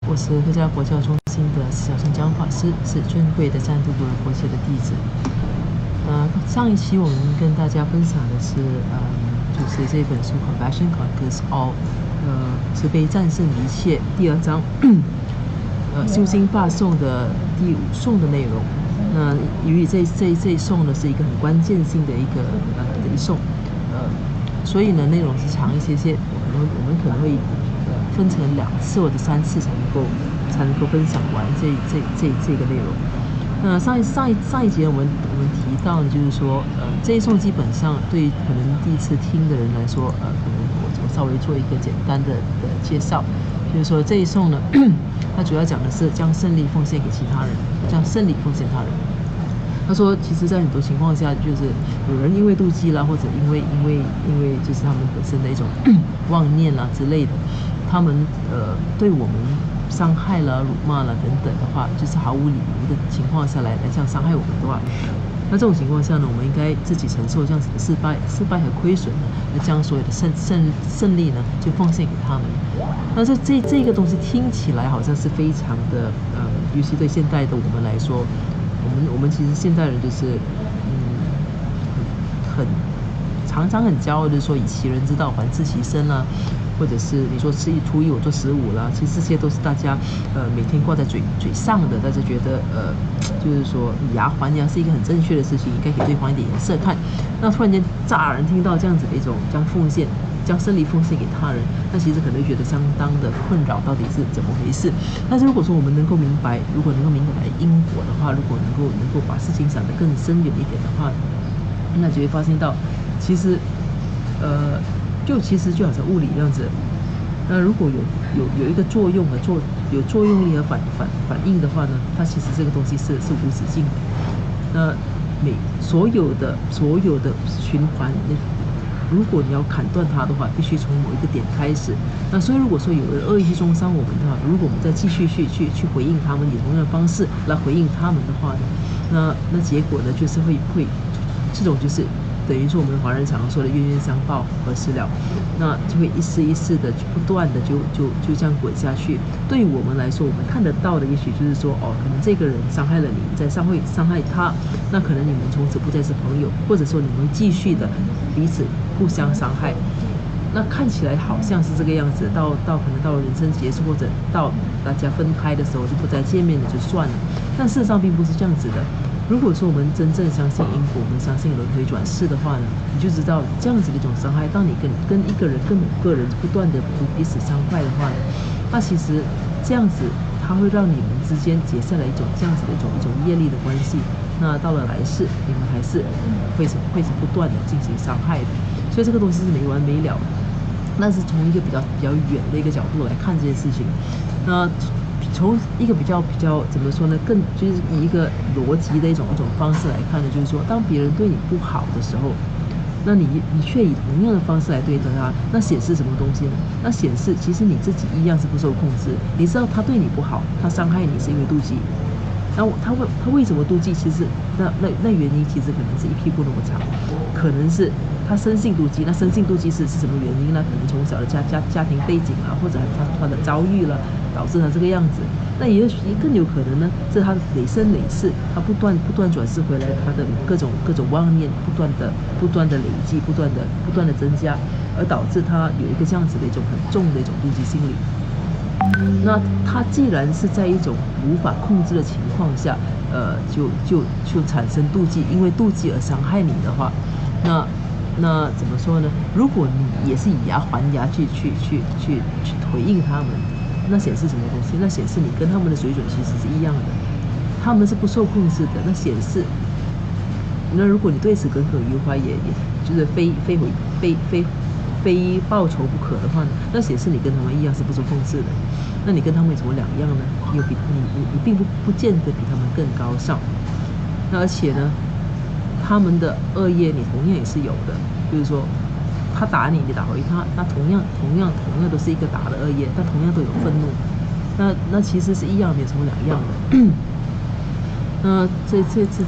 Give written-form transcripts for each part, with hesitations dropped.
我是客家佛教中心的小圣江法师，是尊贵的占都古尔佛切的弟子。上一期我们跟大家分享的是，就是这本书《Compassion Conquers All》，慈悲战胜一切第2章，修心发颂的第5颂的内容。那由于这一颂呢是一个很关键性的一颂，所以呢内容是长一些，我们可能会分成2次或者3次才能够分享完这个内容。那上一节我们提到的就是说，这一颂基本上对可能第一次听的人来说，可能我稍微做一个简单的介绍，就是说这一颂呢，它主要讲的是将胜利奉献给其他人，将胜利奉献他人。他说，其实，在很多情况下，就是有人因为妒忌啦，或者因为就是他们本身的一种妄念啦之类的，他们对我们伤害了、辱骂了等等的话，就是毫无理由的情况下来这样伤害我们的话，那这种情况下呢，我们应该自己承受这样子的失败和亏损呢，那将所有的胜利呢，就奉献给他们。那这个东西听起来好像是非常的尤其对现代的我们来说，我们其实现代人就是常常很骄傲的说以其人之道还治其身啦，或者是你说吃1初1我做15啦，其实这些都是大家每天挂在嘴上的，大家觉得就是说以牙还牙是一个很正确的事情，应该给对方一点颜色看。那突然间乍然听到这样子的一种将胜利奉献给他人，那其实可能会觉得相当的困扰，到底是怎么回事？但是如果说我们能够明白因果的话，如果能够把事情想得更深远一点的话，那就会发现到，其实就好像物理这样子。那如果有一个作用有作用力和反应的话呢，它其实这个东西是无止境的。那所有的循环，如果你要砍断它的话，必须从某一个点开始。那所以如果说有人恶意去中伤我们的话，如果我们再继续去回应他们，以同样的方式来回应他们的话呢，那结果呢就是会这种就是等于说我们华人常说的冤冤相报何时了，那就会一丝一丝的不断的就这样滚下去。对于我们来说，我们看得到的也许就是说，可能这个人伤害了你，你再伤害他，那可能你们从此不再是朋友，或者说你们继续的彼此互相伤害。那看起来好像是这个样子，到可能到人生结束，或者到大家分开的时候就不再见面了就算了，但事实上并不是这样子的。如果说我们真正相信因果，我们相信轮回转世的话呢，你就知道这样子的一种伤害，当你跟一个人跟某个人不断的彼此伤害的话呢，那其实这样子它会让你们之间结下了这样子的一种业力的关系。那到了来世，你们还是会不断的进行伤害的，所以这个东西是没完没了的。那是从一个比较远的一个角度来看这件事情。那从一个比较怎么说呢，更就是以一个逻辑的一种方式来看呢，就是说，当别人对你不好的时候，那你却以同样的方式来对待他，那显示什么东西呢？那显示其实你自己一样是不受控制。你知道他对你不好，他伤害你是因为妒忌。然后他为什么妒忌？其实那原因其实可能是一屁股那么长，可能是他生性妒忌。那生性妒忌是什么原因呢？可能从小的家庭背景啦，或者他的遭遇了，导致他这个样子。那也更有可能呢，是他累生累世，他不断转世回来，他的各种妄念不断的累积，不断的增加，而导致他有一个这样子的一种很重的一种妒忌心理。那他既然是在一种无法控制的情况下，就产生妒忌，因为妒忌而伤害你的话，那怎么说呢？如果你也是以牙还牙去回应他们，那显示什么东西？那显示你跟他们的水准其实是一样的，他们是不受控制的。那显示，那如果你对此耿耿于怀，也就是非报仇不可的话呢，那显示你跟他们一样是不受控制的。那你跟他们有什么两样呢？你并不见得比他们更高尚。那而且呢，他们的恶业你同样也是有的，就是说他打你，你打回他，那同样都是一个打的恶业，但同样都有愤怒。那其实是一样，没有什么两样的。那这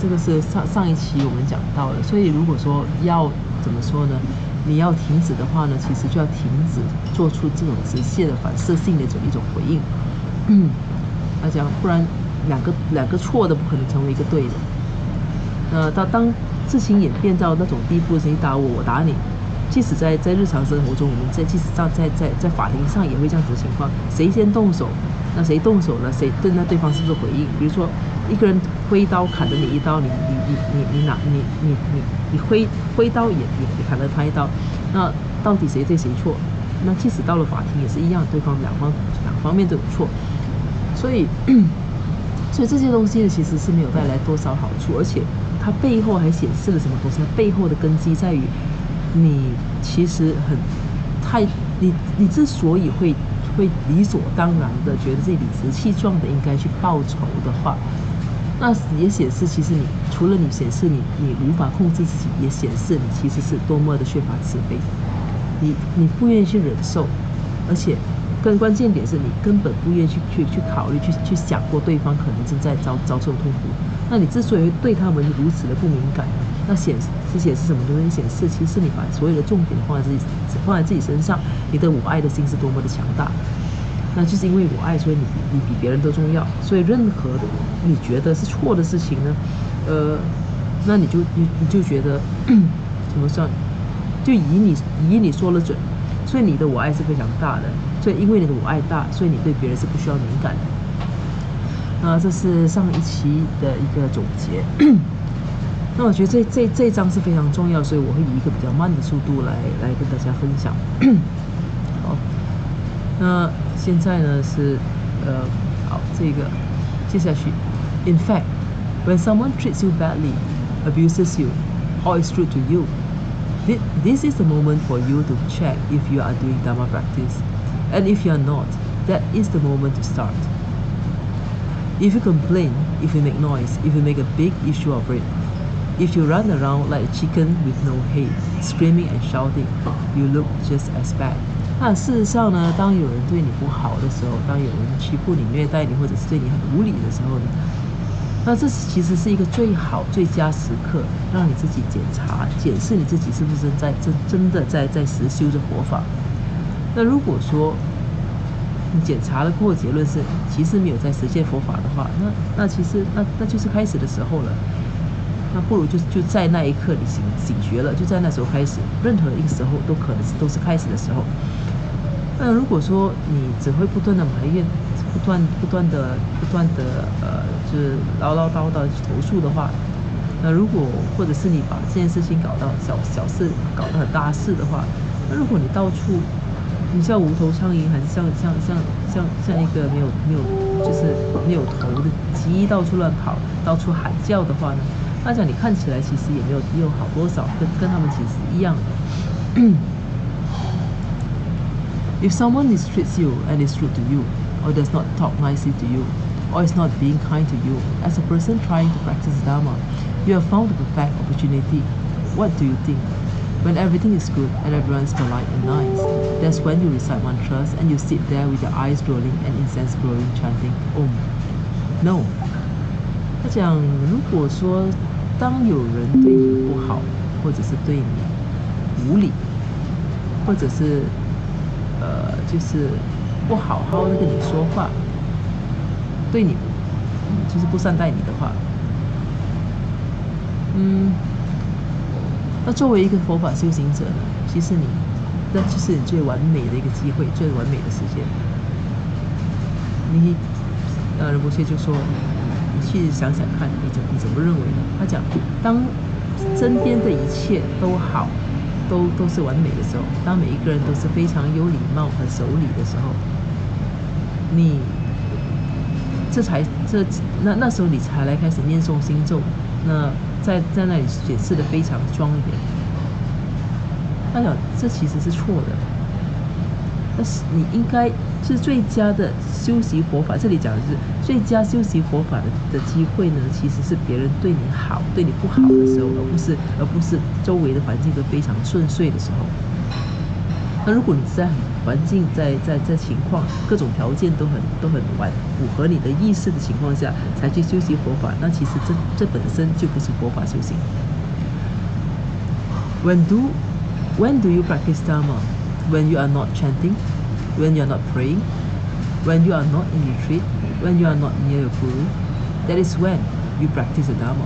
个是上一期我们讲到的，所以如果说要怎么说呢？你要停止的话呢，其实就要停止做出这种直接的反射性的一种回应。他讲不然两个错的不可能成为一个对的。当事情演变到那种地步，谁打我，我打你，即使在日常生活中，我们即使在法庭上也会这样子的情况，谁先动手，那谁动手了，谁对那对方是不是回应？比如说一个人挥刀砍了你一刀，你挥刀也砍了他一刀，那到底谁对谁错？那即使到了法庭也是一样，对方两方面都有错，所以这些东西呢，其实是没有带来多少好处，而且它背后还显示了什么东西？它背后的根基在于，你其实你之所以会理所当然的觉得自己理直气壮的应该去报仇的话，那也显示其实你除了你显示你无法控制自己，也显示你其实是多么的缺乏慈悲。你不愿意去忍受，而且更关键点是你根本不愿意去考虑去想过对方可能正在遭受痛苦。那你之所以对他们如此的不敏感，那显示什么东西？显示其实你把所有的重点放在自己身上，你的我爱的心是多么的强大。那就是因为我爱，所以你比别人都重要。所以任何的你觉得是错的事情呢，那你就觉得怎么算？就以你说了准，所以你的我爱是非常大的。所以因为你的我爱大，所以你对别人是不需要敏感的。这是上一期的一个总结。那我觉得这一章是非常重要，所以我会以一个比较慢的速度来跟大家分享。好，那现在呢是好，这个接下去 ，In fact, when someone treats you badly, abuses you, or is rude to you, this is the moment for you to check if you are doing Dharma practice, and if you are not, that is the moment to start. If you complain, if you make noise, if you make a big issue of it, if you run around like a chicken with no head, screaming and shouting, you look just as bad. 那事实上呢，当有人对你不好的时候，当有人欺负你、虐待你，或者是对你很无理的时候呢，那这其实是一个最佳时刻，让你自己检视你自己是不是真的在实修着佛法。那如果说你检查了过后结论是其实没有在实践佛法的话，那其实那就是开始的时候了。那不如就在那一刻你醒觉了，就在那时候开始，任何一个时候都是开始的时候。那如果说你只会不断的埋怨，不断的就是唠叨去投诉的话，那如果或者是你把这件事情搞到小事搞得很大事的话，那如果你到处你像无头苍蝇，还是像一个没有头的鸡到处乱跑，到处喊叫的话呢，那讲你看起来其实也没有好多少，跟他们其实一样的。If someone mistreats you and is rude to you, or does not talk nicely to you, or is not being kind to you, as a person trying to practice Dharma, you have found the perfect opportunity. What do you think? When everything is good and everyone's polite and nice, that's when you recite mantras and you sit there with your eyes rolling and incense glowing, chanting Om. No. 他讲，如果说当有人对你不好，或者是对你无理，或者是就是不好好的跟你说话，对你就是不善待你的话，那作为一个佛法修行者呢，其实那就是你最完美的一个机会，最完美的时间。仁波切就说，你去想想看，你怎么认为呢？他讲，当身边的一切都好，都是完美的时候，当每一个人都是非常有礼貌和守礼的时候，那时候你才来开始念诵心咒，那在那里显示的非常庄严。他讲这其实是错的，但是你应该是最佳的修习佛法。这里讲的是最佳修习佛法的机会呢，其实是别人对你好、对你不好的时候，而不是周围的环境都非常顺遂的时候。那如果你在环境在情况各种条件都很符合你的意识的情况下才去修习佛法，那其实这本身就不是佛法修行。When do you practice Dharma? When you are not chanting? When you are not praying? when you are not in retreat, when you are not near your guru, that is when you practice the Dharma.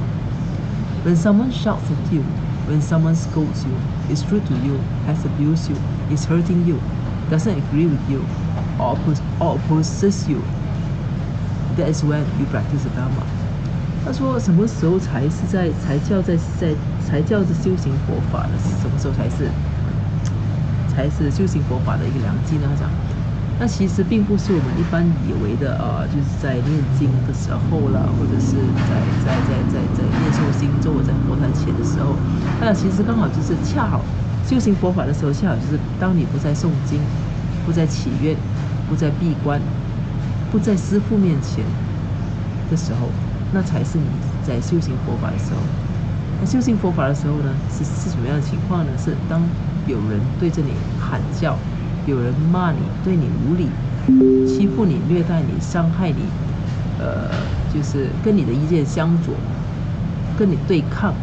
When someone shouts at you, when someone scolds you, is rude to you, has abused you, is hurting you, doesn't agree with you, or opposes you, that is when you practice the Dharma. 他说什么时候才叫着修行佛法呢？什么时候才是修行佛法的一个良机呢？他讲，那其实并不是我们一般以为的就是在念经的时候啦，或者是在念诵经咒或在佛坛前的时候，那其实刚好就是恰好修行佛法的时候，恰好就是当你不再诵经，不再祈愿，不再闭关，不在师父面前的时候。那才是你在修行佛法的时候。那修行佛法的时候呢，是什么样的情况呢？是当有人对着你喊叫，有人骂你，对你无理，欺负你，虐待你，伤害你，就是跟你的意见相左，跟你对抗，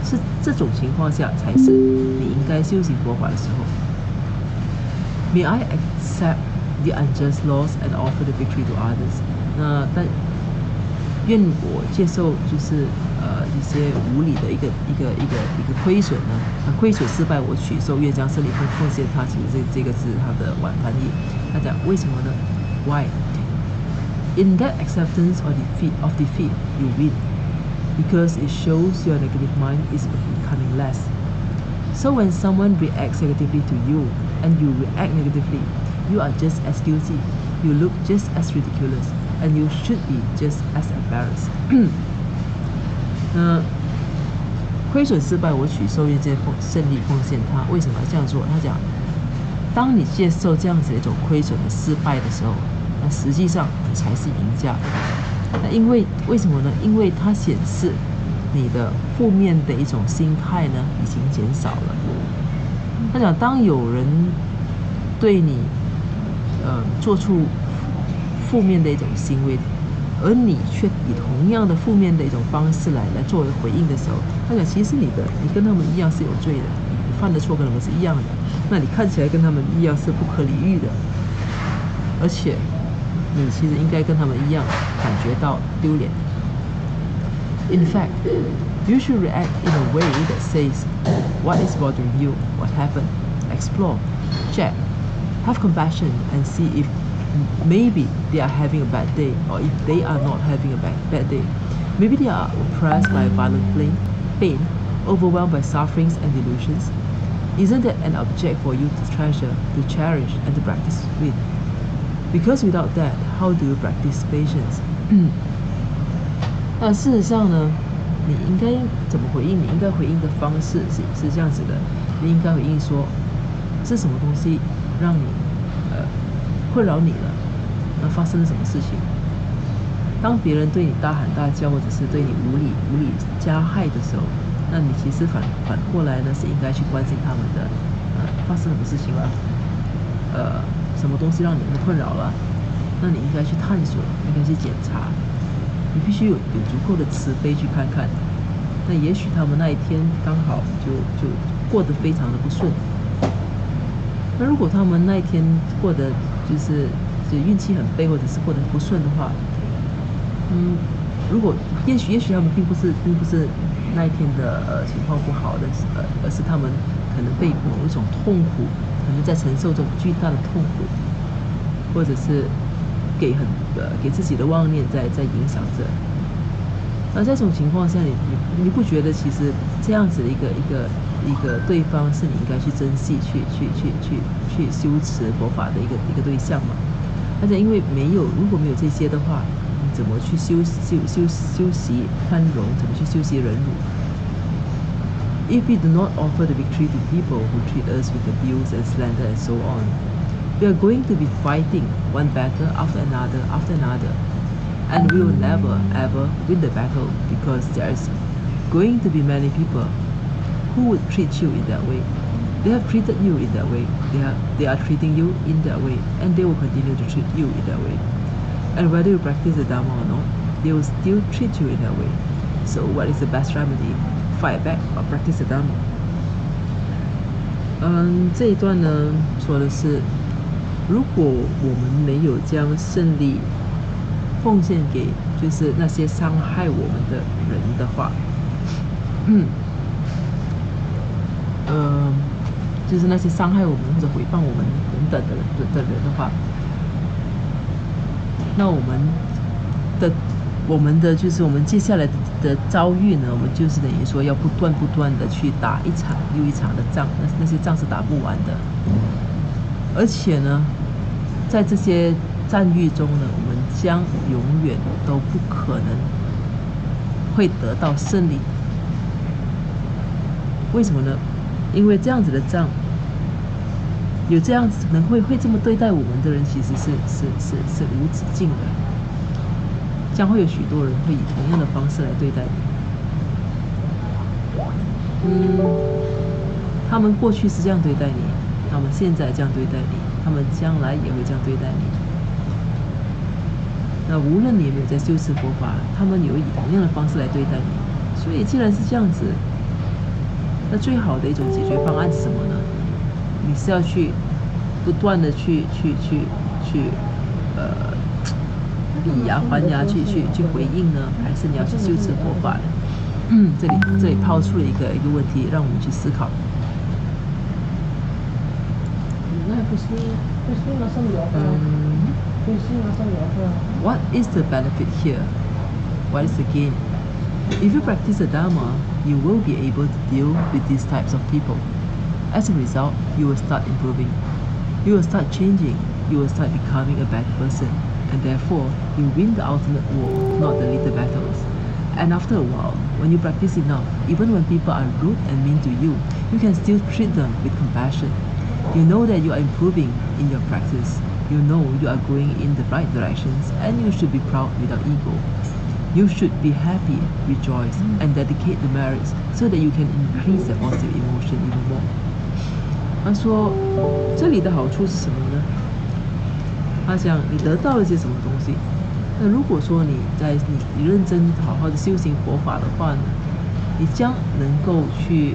是这种情况下才是你应该修行佛法的时候。May I accept the unjust loss and offer the victory to others？ 那愿我接受就是一些无理的一个亏损呢，亏损失败我取受，愿将胜利奉献他。其实这个是他的晚翻译。他讲为什么呢 ？Why? In that acceptance of defeat, you win, because it shows your negative mind is becoming less. So when someone reacts negatively to you and you react negatively, you are just as guilty. You look just as ridiculous.And you should be just as embarrassed. 亏损失败我取受，愿这胜利奉献他。为什么要这样做？他讲，当你接受这样子一种亏损的失败的时候，那实际上你才是赢家。那因为为什么呢？因为它显示你的负面的一种心态呢已经减少了。他讲，当有人对你做出负面的一种行为，而你却以同样的负面的一种方式来作为回应的时候，他讲其实你跟他们一样是有罪的，你犯的错跟他们是一样的，那你看起来跟他们一样是不可理喻的，而且你其实应该跟他们一样感觉到丢脸。In fact, you should react in a way that says, "What is bothering you? What happened? Explore, check, have compassion, and see if." Maybe they are having a bad day, or if they are not having a bad day. Maybe they are oppressed by violent pain, overwhelmed by sufferings and delusions. Isn't that an object for you to treasure, to cherish, and to practice with? Because without that, how do you practice patience? 但事实上呢，你应该怎么回应？你应该回应的方式是这样子的，你应该回应说，是什么东西让你困扰你了？那发生了什么事情？当别人对你大喊大叫，或者是对你无理加害的时候，那你其实反过来呢，是应该去关心他们的。发生什么事情了？什么东西让你们困扰了？那你应该去探索，应该去检查。你必须有足够的慈悲去看看。那也许他们那一天刚好就过得非常的不顺。那如果他们那一天过得就是运气很背，或者是过得不顺的话，如果也许他们并不是那一天的情况不好的，而是他们可能被某一种痛苦，可能在承受这种巨大的痛苦，或者是给自己的妄念在影响着。那在这种情况下，你不觉得其实这样子的一个对方是你应该去珍惜、去修持佛法的一个对象吗？而且因为如果没有这些的话，你怎么去修习宽容？怎么去修习忍辱 ？If we do not offer the victory to people who treat us with abuse and slander and so on, we are going to be fighting one battle after another, and we will never ever win the battle because there is going to be many people who would treat you in that way. They have treated you in that way. They are treating you in that way, and they will continue to treat you in that way. And whether you practice the Dharma or not, they will still treat you in that way. So what is the best remedy? Fight back or practice the Dharma? 这一段呢说的是，如果我们没有将胜利奉献给就是那些伤害我们的人的话，就是那些伤害我们或者诽谤我们等等的人的话，那我们的就是我们接下来的遭遇呢，我们就是等于说要不断的去打一场又一场的仗，那些仗是打不完的。而且呢，在这些战役中呢，我们将永远都不可能会得到胜利。为什么呢？因为这样子的仗，有这样子会这么对待我们的人，其实是无止境的。将会有许多人会以同样的方式来对待你。他们过去是这样对待你，他们现在这样对待你，他们将来也会这样对待你。那无论你有没有在修持佛法，他们有以同样的方式来对待你。所以既然是这样子，那最好的一种解决方案是什么呢？你是要去不断的去以牙还牙去回应呢，还是你要去修持佛法呢？这里抛出了一个问题，让我们去思考。What is the benefit here? What is the gain? If you practice the Dharma, you will be able to deal with these types of people. As a result, you will start improving. You will start changing. You will start becoming a better person. And therefore, you win the ultimate war, not the little battles. And after a while, when you practice enough, even when people are rude and mean to you, you can still treat them with compassion. You know that you are improving in your practice. You know you are going in the right directions, and you should be proud without ego. You should be happy, rejoice, and dedicate the merits so that you can increase the positive emotion even more. 他说，这里的好处是什么呢？他讲你得到了些什么东西？那如果说你认真好好的修行佛法的话呢，你将能够去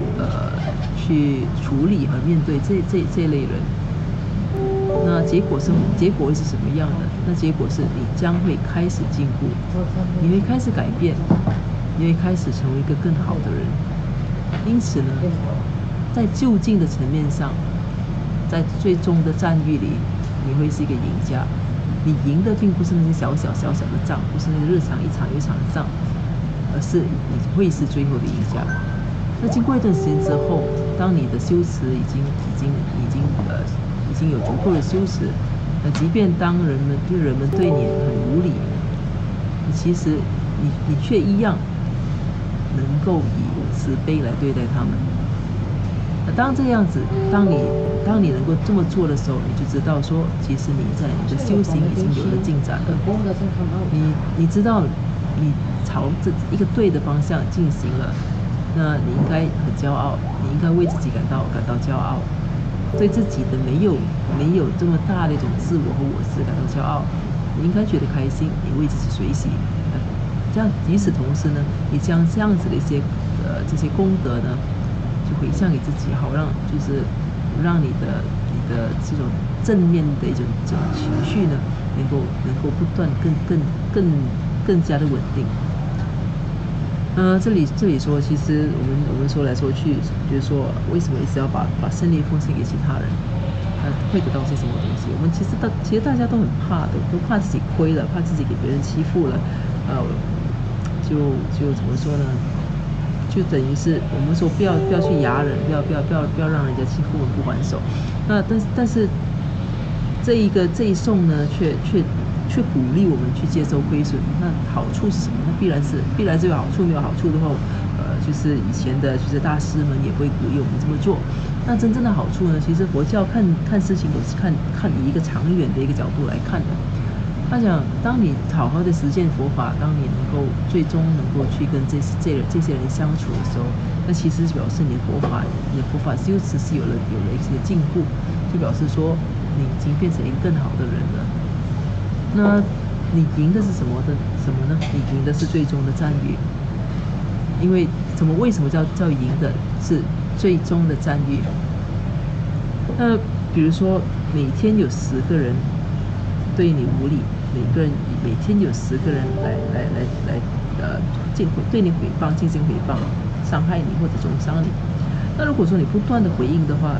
处理和面对这类人。那结果会是什么样的？那结果是你将会开始进步，你会开始改变，你会开始成为一个更好的人。因此呢，在就近的层面上，在最终的战役里，你会是一个赢家。你赢的并不是那些小小的仗，不是那个日常一场又一场的仗，而是你会是最后的赢家。那经过一段时间之后，当你的修持已经有足够的修持，即便当人们对你很无理，其实你却一样能够以慈悲来对待他们。当这样子，当你能够这么做的时候，你就知道说，其实你在你的修行已经有了进展了。你知道你朝这一个对的方向进行了，那你应该很骄傲，你应该为自己感到骄傲，对自己的没有这么大的一种自我和我执感到骄傲，你应该觉得开心，你为自己随喜。这样与此同时呢，你将这样子的一些这些功德呢，就回向给自己，好让你的这种正面的一种情绪呢，能够不断更加的稳定。这里说，其实我们说来说去，就是说为什么一直要把胜利奉献给其他人？会得到些什么东西？我们其实大家都很怕的，都怕自己亏了，怕自己给别人欺负了，就怎么说呢？就等于是我们说不要去压人，不要让人家欺负我们不还手。那但是这一颂呢，却鼓励我们去接受亏损。那好处是什么？那必然是有好处。没有好处的话，就是以前的就是大师们也不会鼓励我们这么做。那真正的好处呢？其实佛教看事情都是看以一个长远的一个角度来看的。他讲，当你好好的实践佛法，当你最终能够去跟这些人相处的时候，那其实表示你的佛法修持是有了一些进步，就表示说你已经变成一个更好的人了。那你赢的是什么呢？你赢的是最终的战役。因为为什么叫赢的是最终的战役？那比如说每天有10个人对你无理，每天有10个人来对你诽谤，进行诽谤，伤害你或者中伤你。那如果说你不断的回应的话，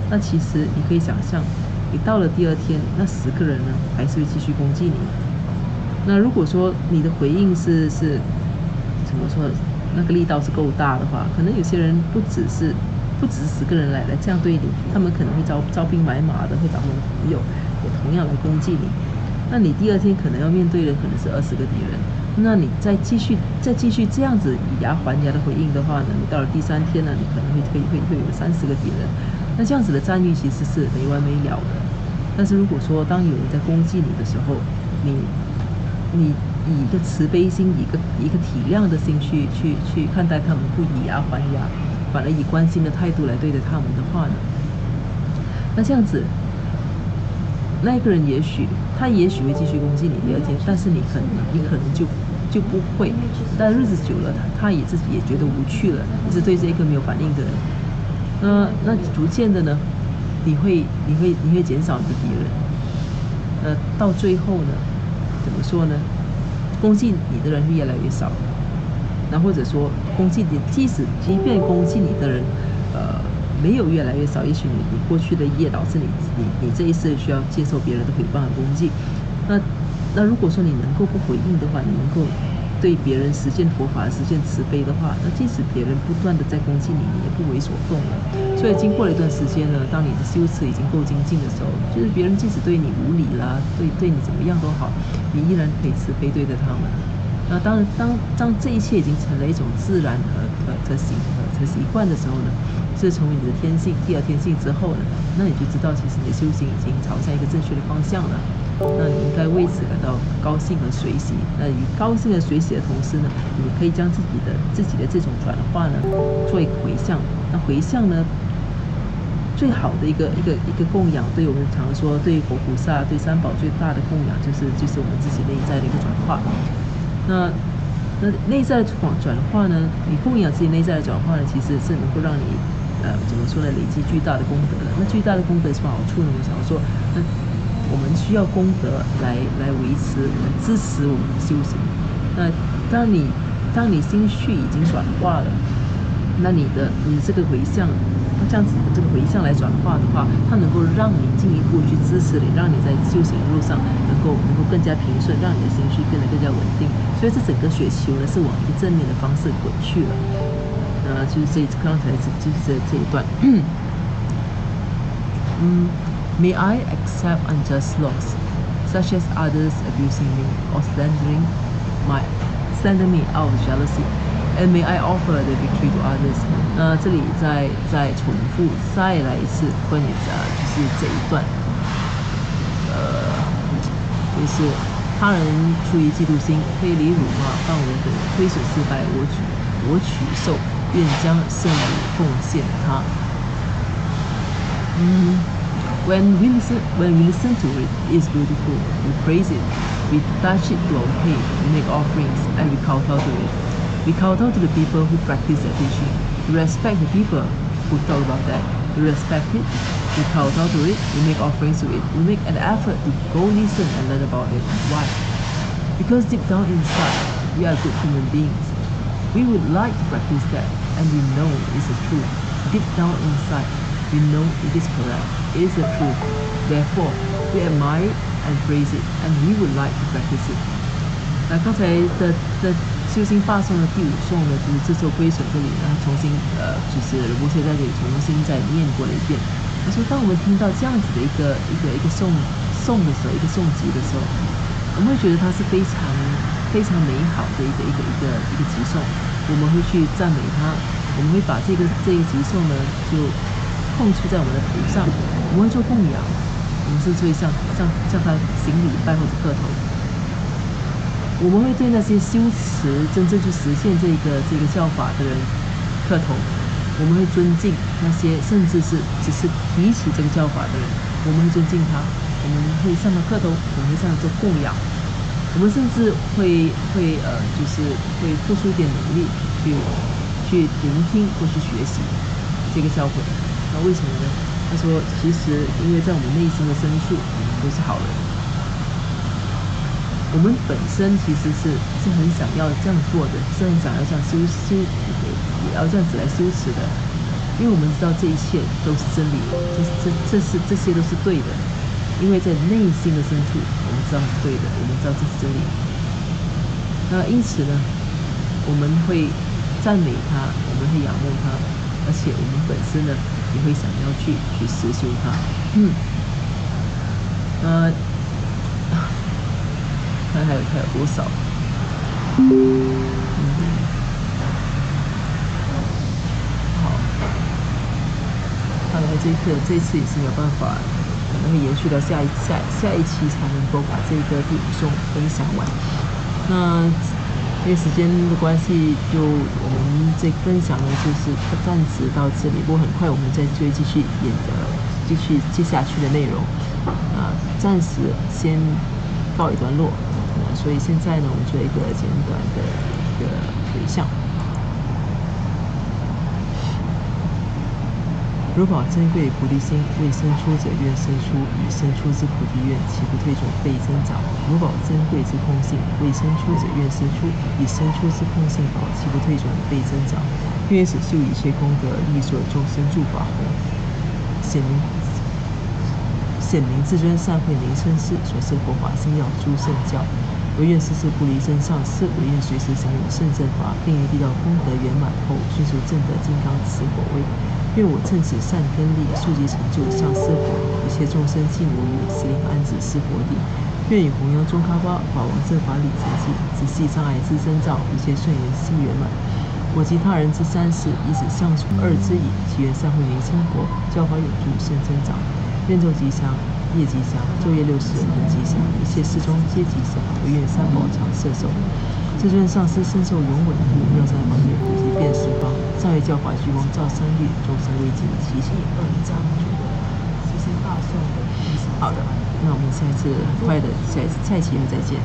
那其实你可以想象，你到了第2天，那10个人呢还是会继续攻击你。那如果说你的回应是怎么说，那个力道是够大的话，可能有些人不只是10个人来这样对你，他们可能会招兵买马的，会找他们朋友也同样来攻击你。那你第2天可能要面对的可能是20个敌人，那你再继续这样子以牙还牙的回应的话呢，你到了第3天呢，你可能会有30个敌人。那这样子的战役其实是没完没了的。但是如果说当有人在攻击你的时候，你以一个慈悲心，以一个体谅的心去看待他们，不以牙还牙，反而以关心的态度来对待他们的话呢，那这样子，那一个人也许会继续攻击你第2天，但是你可能就不会。但日子久了，他自己也觉得无趣了，一直对这个没有反应的人。那逐渐的呢，你会减少你的敌人。到最后呢，怎么说呢？攻击你的人会越来越少。那或者说攻击你，即便攻击你的人，没有越来越少，也许你过去的业导致你这一世需要接受别人的诽谤和攻击。那如果说你能够不回应的话，你能够对别人实践佛法、实践慈悲的话，那即使别人不断的在攻击你，你也不为所动了。所以经过了一段时间呢，当你的修持已经够精进的时候，就是别人即使对你无礼啦，对你怎么样都好，你依然可以慈悲对待他们。那当这一切已经成了一种自然和习惯的时候呢，这成为你的天性，第2天性之后呢，那你就知道其实你的修行已经朝向一个正确的方向了。那你应该为此感到高兴和随喜。那与高兴和随喜的同时呢，你可以将自己的这种转化呢，做一个回向。那回向呢，最好的一个供养，对我们常说，对佛菩萨、对三宝最大的供养，就是我们自己内在的一个转化。那内在的转化呢，你供养自己内在的转化呢，其实是能够让你怎么说呢，累积巨大的功德的。那巨大的功德是什么好处呢？我想说，那我们需要功德来维持、支持我们的修行。那当你心绪已经转化了，那你这个回向，这样子的这个回向来转化的话，它能够让你进一步去支持你，让你在修行路上能够更加平顺，让你的心绪变得更加稳定。所以这整个雪球呢，是往一个正面的方式滚去了。就是刚才就是这一段。May I accept unjust laws, such as others abusing me or slander me out of jealousy, and may I offer the victory to others. 那这里再重复再来一次关于就是这一段，就是他人出于嫉妒心，非礼辱骂，犯我等，亏损失败，我取受，愿将圣礼奉献他。When we listen to it, it's beautiful. We praise it. We touch it to our pain. We make offerings and we kowtow to it. We kowtow to the people who practice that teaching. We respect the people who talk about that. We respect it. We kowtow to it. We make offerings to it. We make an effort to go listen and learn about it. Why? Because deep down inside, we are good human beings. We would like to practice that, and we know it's the truth. Deep down inside, we know it is correct. It is the truth. Therefore, we admire and praise it, and we would like to practice it. 那刚才的修心八颂的第5颂呢，就是自受亏损这里呢，重新就是摩羯在这里重新再念过了一遍。他说，当我们听到这样子的一个颂的时候，一个颂集的时候，我们会觉得它是非常美好的一个集颂。我们会去赞美它，我们会把这个集颂呢就碰触在我们的头上，我们会做供养，我们是会向他行礼拜或者磕头。我们会对那些修持真正去实现这个教法的人磕头，我们会尊敬那些甚至是只是提起这个教法的人，我们会尊敬他，我们会向他磕头，我们会向他做供养，我们甚至会就是会付出一点努力去聆听或去学习这个教诲。那为什么呢？他说，其实因为在我们内心的深处，我们都是好人。我们本身其实是很想要这样做的，是很想要这样也要这样子来修持的，因为我们知道这一切都是真理，这些都是对的，因为在内心的深处，我们知道是对的，我们知道这是真理。那因此呢，我们会赞美他，我们会仰慕他，而且我们本身呢也会想要去实修它。看还有多少？好，看来这一次也是没有办法，可能会延续到下一期才能够把这个第5颂分享完。那因为时间的关系，我们这分享呢就是暂时到这里，不过很快我们就会继续接下去的内容。暂时先告一段落。所以现在呢，我们做一个简短的一个回向。如宝珍贵菩提心，未生出者愿生出，已生出之菩提愿，岂不退转倍增长？如宝珍贵之空性，未生出者愿生出，已生出之空性宝，岂不退转倍增长？愿使修一切功德，利所有众生诸法红，显明至尊善慧名称是所设佛法心要诸圣教。唯愿世世不离真上师，唯愿随时享有圣正法，并于地道功德圆满后，迅速证得金刚持果位。愿我趁此善根力，速即成就上师佛，一切众生尽无余，时令安止是佛地。愿以弘扬中喀巴法王正法理成绩，直系障碍之征兆，一切顺缘悉圆满。我及他人之三世，以此相处二之矣。祈愿善慧名称佛，教法有助圣增长。愿昼吉祥，夜吉祥，昼夜60人吉祥，一切事中皆吉祥。唯愿三宝常摄受。至尊上师身受永稳护，妙善方便普及遍十方。上为教法虚光照三律，众生未尽其心二章觉得其实大颂的。好的，那我们下一次很快的下一期再见。